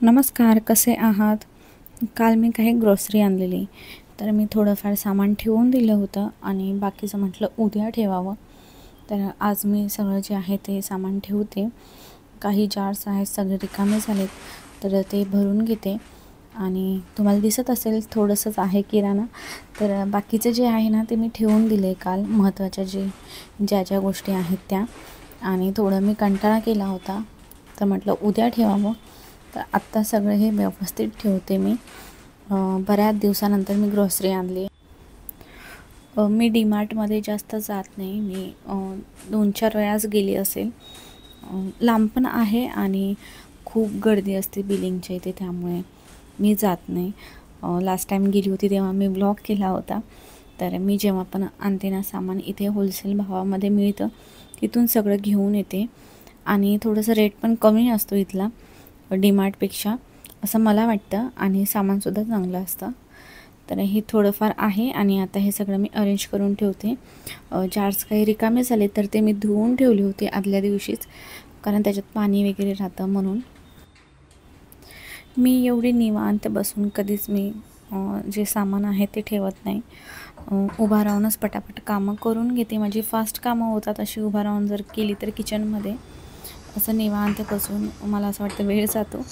नमस्कार, कसे आहात? काल मी काही ग्रॉसरी आणलेली, तर मी थोडंफार सामान ठेवून दिलं होतं आणि बाकीचं म्हटलं उद्या ठेवावं. तर आज मी सगळं जे आहे ते सामान ठेवते. काही जार्स आहेत सगळे रिकामे झालेत, तर ते भरून घेते. आणि तुम्हाला दिसत असेल थोडंसंच आहे किराणा. तर बाकीचं जे आहे ना ते मी ठेवून दिले काल, महत्त्वाच्या ज्या गोष्टी आहेत त्या. आणि थोडं मी कंटाळा केला होता, तर म्हटलं उद्या ठेवावं. तर आत्ता सगळं हे व्यवस्थित ठेवते मी. बऱ्याच दिवसानंतर मी ग्रॉसरी आणली. मी डीमार्टमध्ये जास्त जात नाही. मी 2-4 वेळाच गेली असेल. लांब पण आहे आणि खूप गर्दी असते बिलिंगच्या इथे, त्यामुळे मी जात नाही. लास्ट टाईम गेली होती तेव्हा मी ब्लॉग केला होता. तर मी जेव्हा पण आणते ना सामान, इथे होलसेल भावामध्ये मिळतं, तिथून सगळं घेऊन येते. आणि थोडंसं रेट पण कमी असतो इथला डीमार्टपेक्षा, असं मला वाटतं. आणि सामानसुद्धा चांगलं असतं. तर हे थोडंफार आहे आणि आता हे सगळं मी अरेंज करून ठेवते. जार्स काही रिकामे झाले तर ते मी धुवून ठेवले होते आदल्या दिवशीच, कारण त्याच्यात पाणी वगैरे राहतं म्हणून. मी एवढी निवांत बसून कधीच मी जे सामान आहे ते ठेवत नाही. उभा राहूनच पटापट कामं करून घेते. माझी फास्ट कामं होतात अशी उभा राहून जर केली तर किचनमध्ये. असं निवांत बसून मला असं वाटतं वेळ जातो.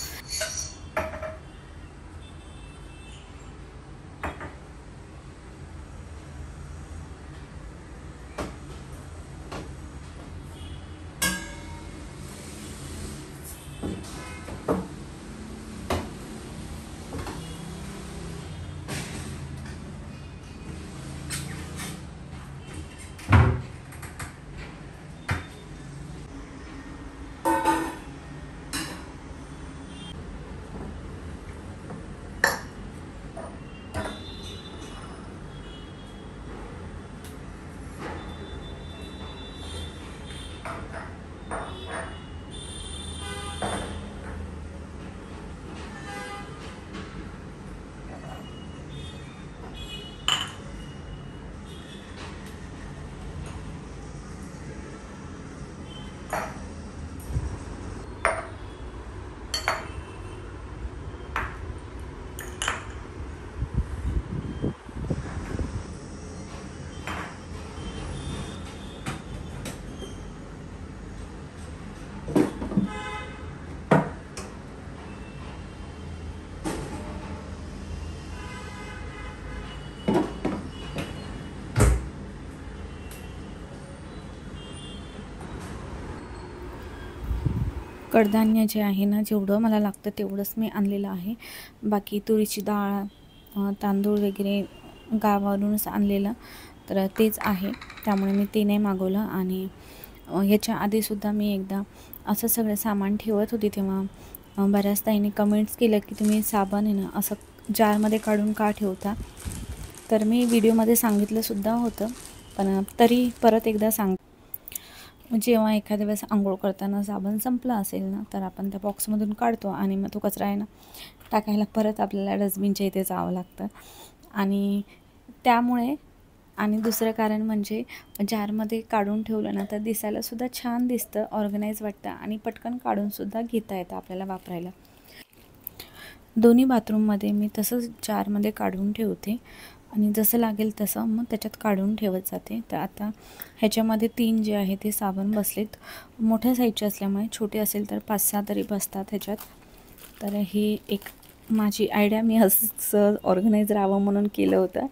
कडधान्य जे आहे ना, जेवढं मला लागतं तेवढंच मी आणलेलं आहे. बाकी तुरीची डाळ, तांदूळ वगैरे गावावरूनच आणलेलं, तर तेच आहे. त्यामुळे मी ते नाही मागवलं. आणि ह्याच्या आधीसुद्धा मी एकदा असं सगळं सामान ठेवत होती, तेव्हा बऱ्याच ताईंनी कमेंट्स केलं की तुम्ही साबण आहे ना असं जारमध्ये काढून का ठेवता. तर मी व्हिडिओमध्ये सांगितलंसुद्धा होतं, पण तरी परत एकदा जेव्हा एखाद्या वेळेस अंघोळ करताना साबण संपला असेल ना, तर आपण त्या बॉक्समधून काढतो आणि मग तो कचरा आहे ना टाकायला परत आपल्याला डस्टबिनच्या इथे जावं लागतं. आणि त्यामुळे, आणि दुसरं कारण म्हणजे जारमध्ये काढून ठेवलं ना तर दिसायलासुद्धा छान दिसतं, ऑर्गनाईज वाटतं आणि पटकन काढूनसुद्धा घेता येतं आपल्याला वापरायला. दोन्ही बाथरूममध्ये मी तसंच जारमध्ये काढून ठेवते आणि जसं लागेल तसं मग त्याच्यात काढून ठेवत जाते. तर आता ह्याच्यामध्ये 3 जे आहे ते साबण बसलेत. मोठ्या साईजचे असल्यामुळे, छोटे असेल तर 5-6 तरी बसतात ह्याच्यात. तर हे एक माझी आयडिया, मी असंच ऑर्गनाईज राहावं म्हणून केलं होतं.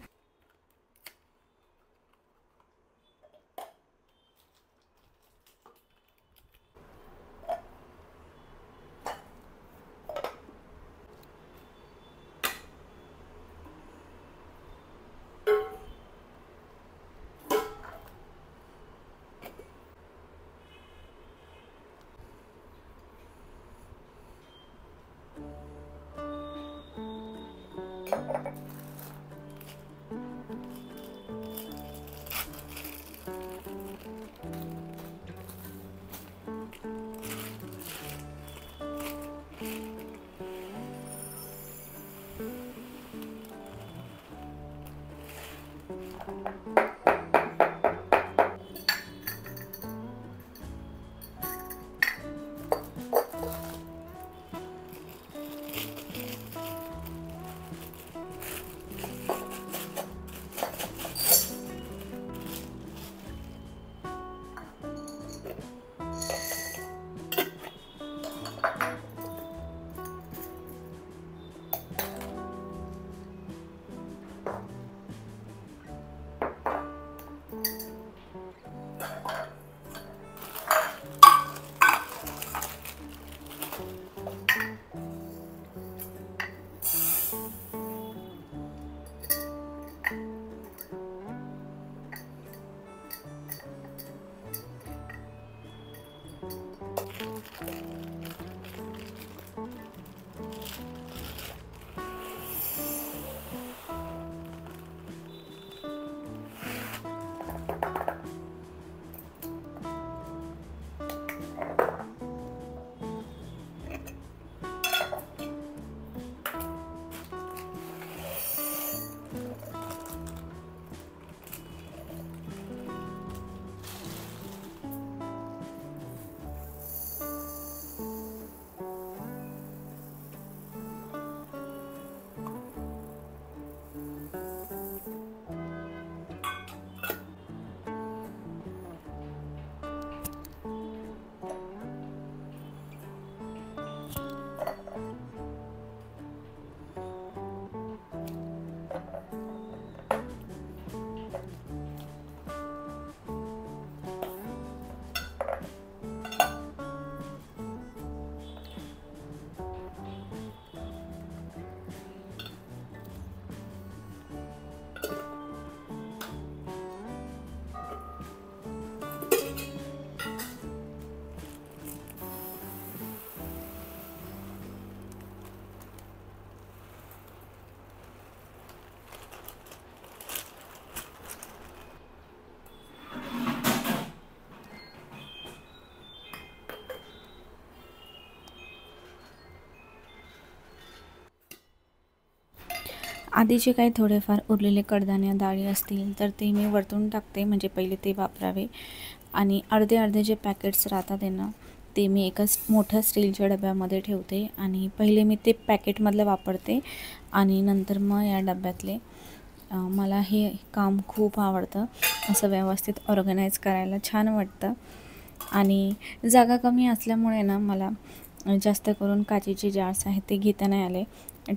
आधी जे काही थोडेफार उरलेले कडधान्य डाळी असतील तर ते मी वरतून टाकते, म्हणजे पहिले ते वापरावे. आणि अर्धे अर्धे जे पॅकेट्स राहतात त्यांना ते मी एकाच मोठ्या स्टीलच्या डब्यामध्ये ठेवते आणि पहिले मी ते पॅकेटमधले वापरते आणि नंतर मग या डब्यातले. मला हे काम खूप आवडतं, असं व्यवस्थित ऑर्गनाईज करायला छान वाटतं. आणि जागा कमी असल्यामुळे ना मला जास्त करून काचेचे जार्स आहेत ते घेता नाही आले,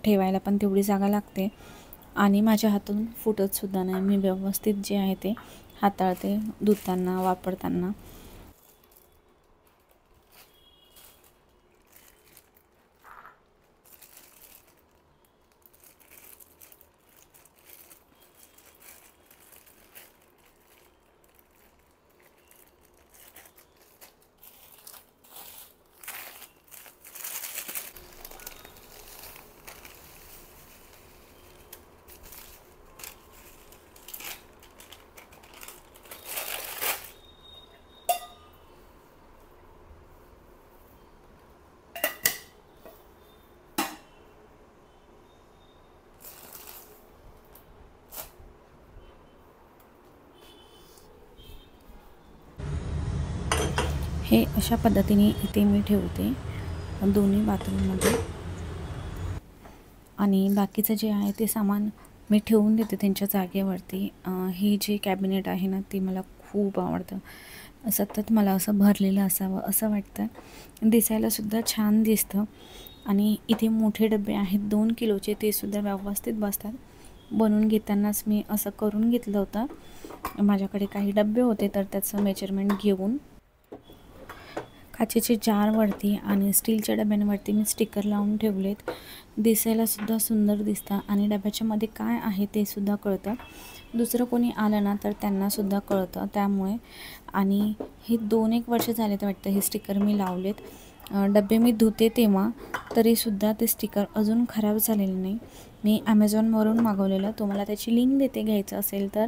ठेवायला पण तेवढी जागा लागते आणि माझ्या हातून फुटतसुद्धा नाही. मी व्यवस्थित जे आहे ते हाताळते धुताना वापरताना. हे अशा पद्धतीने इथे मी ठेवते दोन्ही बाथरूममध्ये. आणि बाकीचं जे आहे ते सामान मी ठेवून देते त्यांच्या जागेवरती. ही जी कॅबिनेट आहे ना ती मला खूप आवडतं. सतत मला असं भरलेलं असावं असं वाटतं. दिसायलासुद्धा छान दिसतं. आणि इथे मोठे डबे आहेत 2 किलोचे, ते सुद्धा व्यवस्थित बसतात. बनवून घेतानाच मी असं करून घेतलं होतं. माझ्याकडे काही डबे होते तर त्याचं मेजरमेंट घेऊन काचेचे जारवरती आणि स्टीलच्या डब्यांवरती मी स्टिकर लावून ठेवलेत. दिसायलासुद्धा सुंदर दिसतं आणि डब्याच्या मध्ये काय आहे ते सुद्धा कळतं. दुसरं कोणी आलं ना तर त्यांनासुद्धा कळतं त्यामुळे. आणि हे 2-1 वर्ष झाले तर वाटतं हे स्टिकर मी लावलेत. डबे मी धुते तेव्हा तरीसुद्धा ते स्टिकर अजून खराब झालेले नाही. मी ॲमेझॉनवरून मागवलेलं, तुम्हाला त्याची लिंक देते घ्यायचं असेल तर.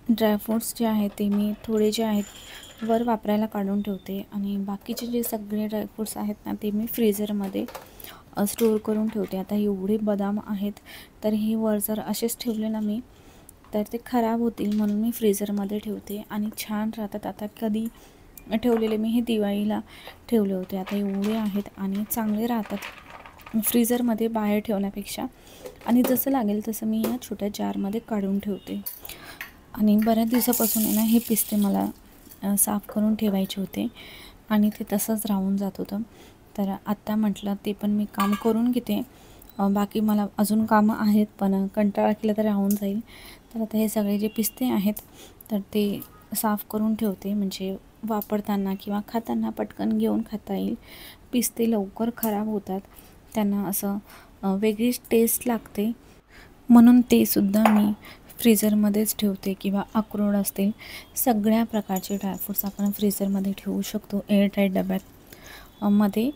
ड्रायफ्रूट्स जे आहेत ते मी थोडे जे आहेत वर वापरायला काढून ठेवते आणि बाकीचे जे सगळे ड्रायफ्रूट्स आहेत ना ते मी फ्रीझरमध्ये स्टोअर करून ठेवते. आता एवढे बदाम आहेत, तर हे वर जर असेच ठेवले ना मी, तर ते खराब होतील, म्हणून मी फ्रीझरमध्ये ठेवते आणि छान राहतात. आता कधी ठेवलेले मी हे दिवाळीला ठेवले होते. आता एवढे आहेत आणि चांगले राहतात फ्रीझरमध्ये बाहेर ठेवण्यापेक्षा. आणि जसं लागेल तसं मी या छोट्या जारमध्ये काढून ठेवते. आणि बऱ्याच दिवसापासून आहे ना हे पिस्ते मला साफ करून ठेवायचे होते आणि ते तसंच राहून जात होतं. तर आत्ता म्हटलं ते पण मी काम करून घेते. बाकी मला अजून कामं आहेत, पण कंटाळा केला तर राहून जाईल. तर आता हे सगळे जे पिस्ते आहेत तर ते साफ करून ठेवते, म्हणजे वापरताना किंवा खाताना पटकन घेऊन खाता येईल. पिस्ते लवकर खराब होतात, त्यांना असं वेगळीच टेस्ट लागते, म्हणून ते सुद्धा मी फ्रीझरमध्येच ठेवते. किंवा अक्रोड असतील, सगळ्या प्रकारचे ड्रायफ्रूट्स आपण फ्रीझरमध्ये ठेवू शकतो एअरटाईट डब्यात मध्ये.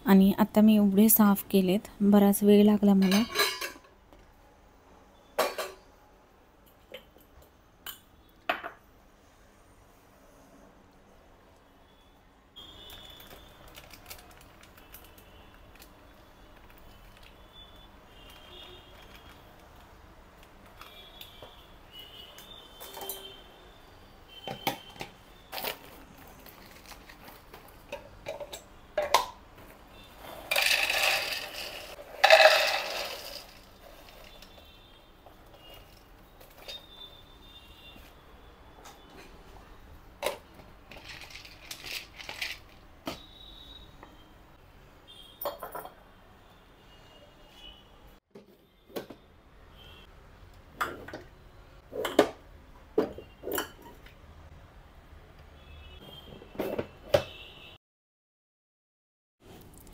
आणि आता मी एवढे साफ केलेत, बराच वेळ लागला मला.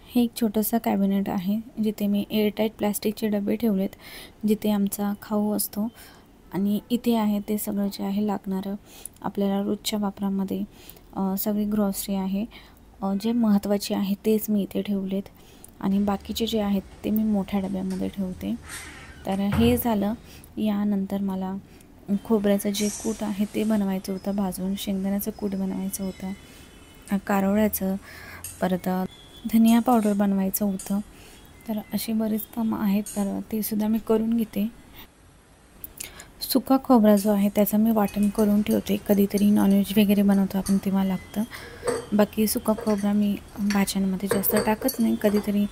हे एक छोटंसं कॅबिनेट आहे, जिथे मी एअरटाईट प्लॅस्टिकचे डबे ठेवलेत, जिथे आमचा खाऊ असतो. आणि इथे आहे ते सगळं जे आहे लागणारं आपल्याला रोजच्या वापरामध्ये सगळी ग्रॉसरी आहे. जे महत्त्वाचे आहे तेच मी इथे ठेवलेत आणि बाकीचे जे आहेत ते मी मोठ्या डब्यामध्ये ठेवते. तर हे झालं. यानंतर मला खोबऱ्याचं जे कूट आहे ते बनवायचं होतं, भाजून शेंगदाण्याचं कूट बनवायचं होतं, कारवड्याचं, परत धनिया पावडर बनवायचं होतं. तर अशी बरीच कामं आहेत, तर ते सुद्धा मी करून घेते. सुका खोबरा जो आहे त्याचं मी वाटण करून ठेवते, कधीतरी नॉनव्हेज वगैरे बनवतो आपण तेव्हा लागतं. बाकी सुका खोबरा मी भाज्यांमध्ये जास्त टाकत नाही, कधीतरी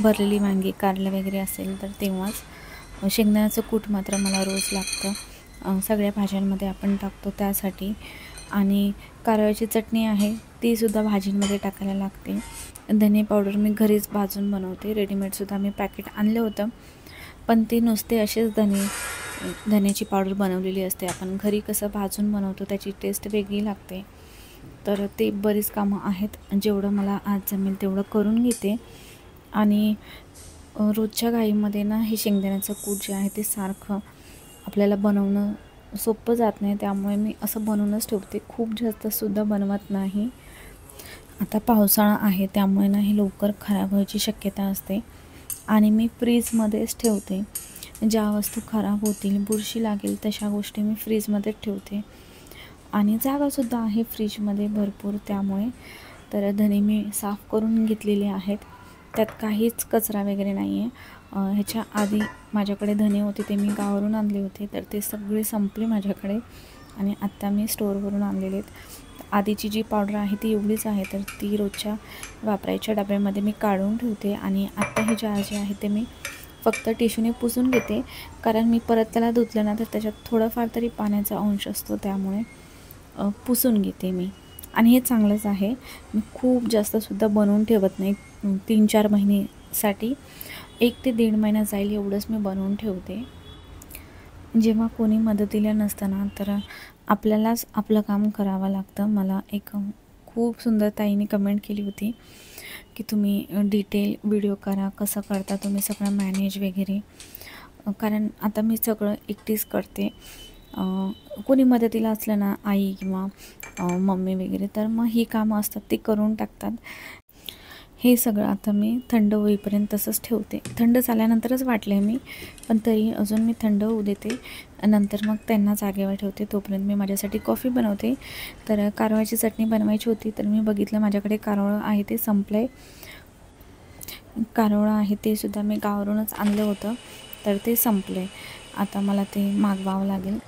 भरलेली वांगी, कारलं वगैरे असेल तर तेव्हाच. शेंगदाण्याचं कूट मात्र मला रोज लागतं, सगळ्या भाज्यांमध्ये आपण टाकतो त्यासाठी. आणि कारळ्याची चटणी आहे तीसुद्धा भाजींमध्ये टाकायला लागते. धने पावडर मी घरीच भाजून बनवते, रेडीमेडसुद्धा मी पॅकेट आणलं होतं, पण ते नुसते असेच धन्याची पावडर बनवलेली असते. आपण घरी कसं भाजून बनवतो त्याची टेस्ट वेगळी लागते. तर ते बरीच कामं आहेत, जेवढं मला आज जमेल तेवढं करून घेते. आणि रोजच्या घाईमध्ये ना हे शेंगदाण्याचं कूट जे आहे ते सारखं आपल्याला बनवणं सोपं जात नाही, त्यामुळे मी असं बनवूनच ठेवते, खूप जास्तसुद्धा बनवत नाही. आता पावसाळा आहे त्यामुळे ना हे लवकर खराब व्हायची शक्यता असते आणि मी फ्रीजमध्येच ठेवते. ज्या वस्तू खराब होतील, बुरशी लागेल तशा गोष्टी मी फ्रीजमध्येच ठेवते. आणि जागासुद्धा आहे फ्रीजमध्ये भरपूर, त्यामुळे. तर धने मी साफ करून घेतलेले आहेत, त्यात काहीच कचरा वगैरे नाही आहे. ह्याच्या आधी माझ्याकडे धने होते ते मी गावावरून आणले होते, तर ते सगळे संपले माझ्याकडे आणि आत्ता मी स्टोअरवरून आणलेले आहेत. आधीची जी पावडर आहे ती एवढीच आहे, तर ती रोजच्या वापरायच्या डब्यामध्ये मी काढून ठेवते. आणि आत्ता हे जार जे आहे ते मी फक्त टिश्यूने पुसून घेते, कारण मी परत त्याला धुतलं ना तर त्याच्यात थोडंफार तरी पाण्याचा अंश असतो, त्यामुळे पुसून घेते मी. आणि हे चांगलंच आहे, मी खूप जास्तसुद्धा बनवून ठेवत नाही. 3-4 महिन्यासाठी 1 ते 1.5 महिना जाईल एवढंच मी बनवून ठेवते. जेव्हा कोणी मदतीला नसतं ना तर आपल्यालाच आपलं काम करावं लागतं. मला एक खूप सुंदर ताईने कमेंट केली होती की तुम्ही डिटेल व्हिडिओ करा, कसं करता तुम्ही सगळं मॅनेज वगैरे, कारण आता मी सगळं एकटीच करते. कोणी मदतीला असलं ना, आई किंवा मम्मी वगैरे, तर मग ही कामं असतात ती करून टाकतात. हे सगळं आता मी थंड होईपर्यंत तसंच ठेवते. थंड झाल्यानंतरच वाटलं आहे मी, पण तरी अजून मी थंड होऊ देते. नंतर मग त्यांना जागेवर ठेवते, तोपर्यंत मी माझ्यासाठी कॉफी बनवते. तर कारळ्याची चटणी बनवायची होती, तर मी बघितलं माझ्याकडे कारळं आहे ते संपलं आहे. कारोळं आहे ते सुद्धा मी गावावरूनच आणलं होतं, तर ते संपले. आता मला ते मागवावं लागेल.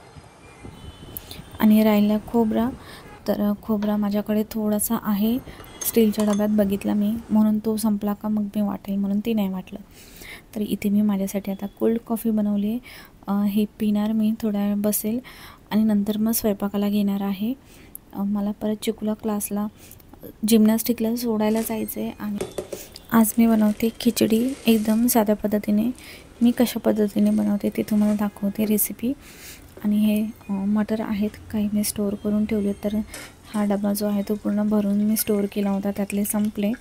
आणि राहिला खोबरा, तर खोबरा माझ्याकडे थोडासा आहे, स्टीलच्या डब्यात बघितला मी, म्हणून तो संपला का मग मी वाटेल म्हणून ती नाही वाटलं. तर इथे मी माझ्यासाठी आता कोल्ड कॉफी बनवली आहे. हे पिणार मी, थोडा वेळ बसेल आणि नंतर मग स्वयंपाकाला घेणार आहे. मला परत चिकूला क्लासला जिम्नॅस्टिकला सोडायला जायचं आहे. आणि आज मी बनवते खिचडी एकदम साध्या पद्धतीने. मी कशा पद्धतीने बनवते ते तुम्हाला दाखवते रेसिपी. आणि हे मटर आहेत, काही मी स्टोअर करून ठेवले, तर हा डबा जो आहे तो पूर्ण भरून मी स्टोअर केला होता, त्यातले संपले.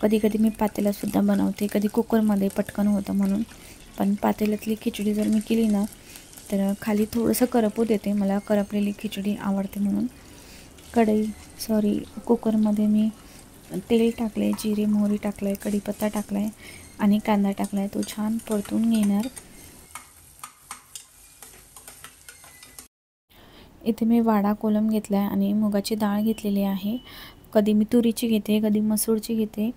कधी कधी मी पातेल्यातसुद्धा बनवते, कधी कुकरमध्ये पटकन होतं म्हणून. पण पातेल्यातली खिचडी जर मी केली ना, तर खाली थोडंसं करपू देते, मला करपलेली खिचडी आवडते म्हणून. कुकरमध्ये मी तेल टाकले, जिरे मोहरी टाकलं आहे, कढीपत्ता टाकला आहे आणि कांदा टाकला आहे. तो छान परतून घेणार. इथे मी वाडा कोलम घेतला आहे आणि मुगाची डाळ घेतलेली आहे. कधी मी तुरीची घेते, कधी मसूरची घेते,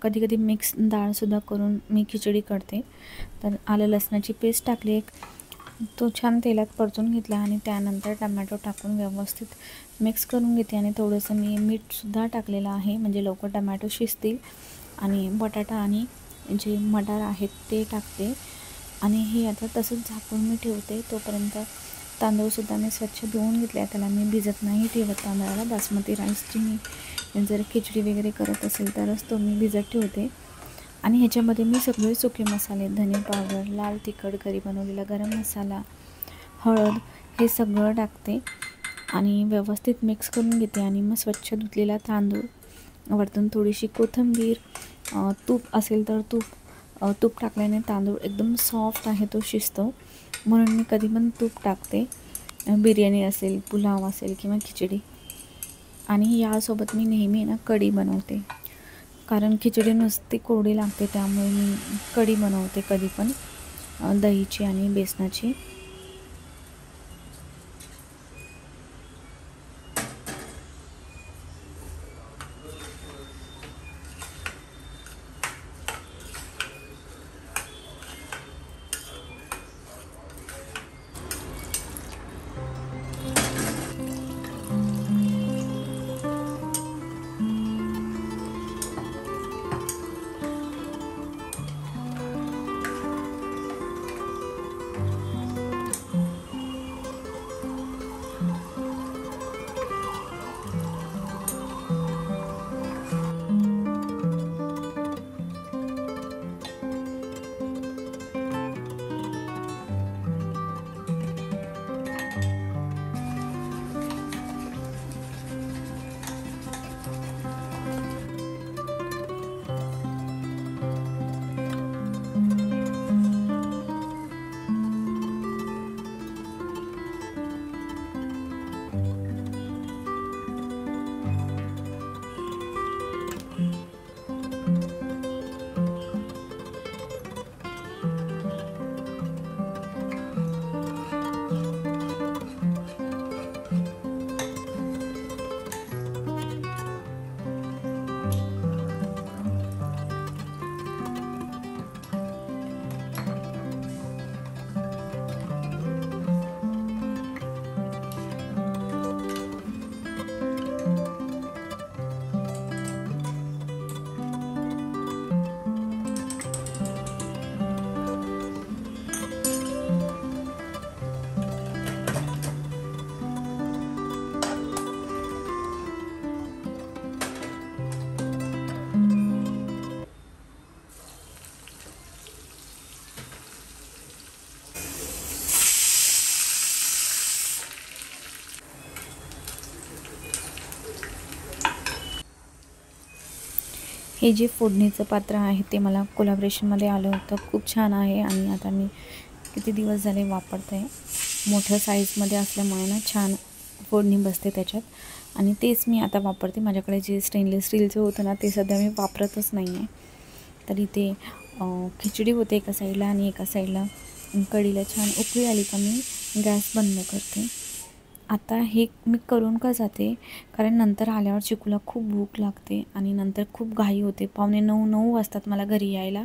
कधी कधी मिक्स डाळसुद्धा करून मी खिचडी करते. तर आलं लसणाची पेस्ट टाकली एक, तो छान तेलात परतून घेतला आणि त्यानंतर टमॅटो टाकून व्यवस्थित मिक्स करून घेते. आणि थोडंसं मी मीठसुद्धा टाकलेलं आहे, म्हणजे लवकर टमॅटो शिजतील. आणि बटाटा आणि जे मटार आहेत ते टाकते आणि हे आता तसंच झाकून मी ठेवते. तोपर्यंत तांदूळसुद्धा मी स्वच्छ धुवून घेतले आहे, त्याला मी भिजत नाही ठेवत तांदळाला. बासमती राईसची मी जर खिचडी वगैरे करत असेल तरच तो मी भिजत ठेवते. आणि ह्याच्यामध्ये मी सगळे सुके मसाले, धने पावडर, लाल तिखट, घरी बनवलेला गरम मसाला, हळद, हे सगळं टाकते आणि व्यवस्थित मिक्स करून घेते. आणि मग स्वच्छ धुतलेला तांदूळ, वरतून थोडीशी कोथिंबीर, तूप असेल तर तूप टाकल्याने तांदूळ एकदम सॉफ्ट आहे, तो शिजतो, म्हणून मी कधी पण तूप टाकते, बिर्याणी असेल, पुलाव असेल किंवा खिचडी. आणि यासोबत मी नेहमी ना कढी बनवते, कारण खिचडी नुसती कोरडी लागते, त्यामुळे मी कढी बनवते कधी पण, दहीची आणि बेसनाची. हे जे फोडणीचं पात्र आहे ते मला कोलॅबरेशनमध्ये आलं होतं, खूप छान आहे आणि आता मी किती दिवस झाले वापरते आहे. मोठ्या साईजमध्ये असल्यामुळे ना छान फोडणी बसते त्याच्यात, आणि तेच मी आता वापरते. माझ्याकडे जे स्टेनलेस स्टीलचं होतं ना ते सध्या मी वापरतच नाही आहे. तर इथे खिचडी होते एका साईडला आणि एका साईडला कढीला छान उकळी आली का मी गॅस बंद करते. आता हे मी करून का जाते, कारण नंतर आल्यावर चिकूला खूप भूक लागते आणि नंतर खूप घाई होते. 8:45-9 वाजतात मला घरी यायला.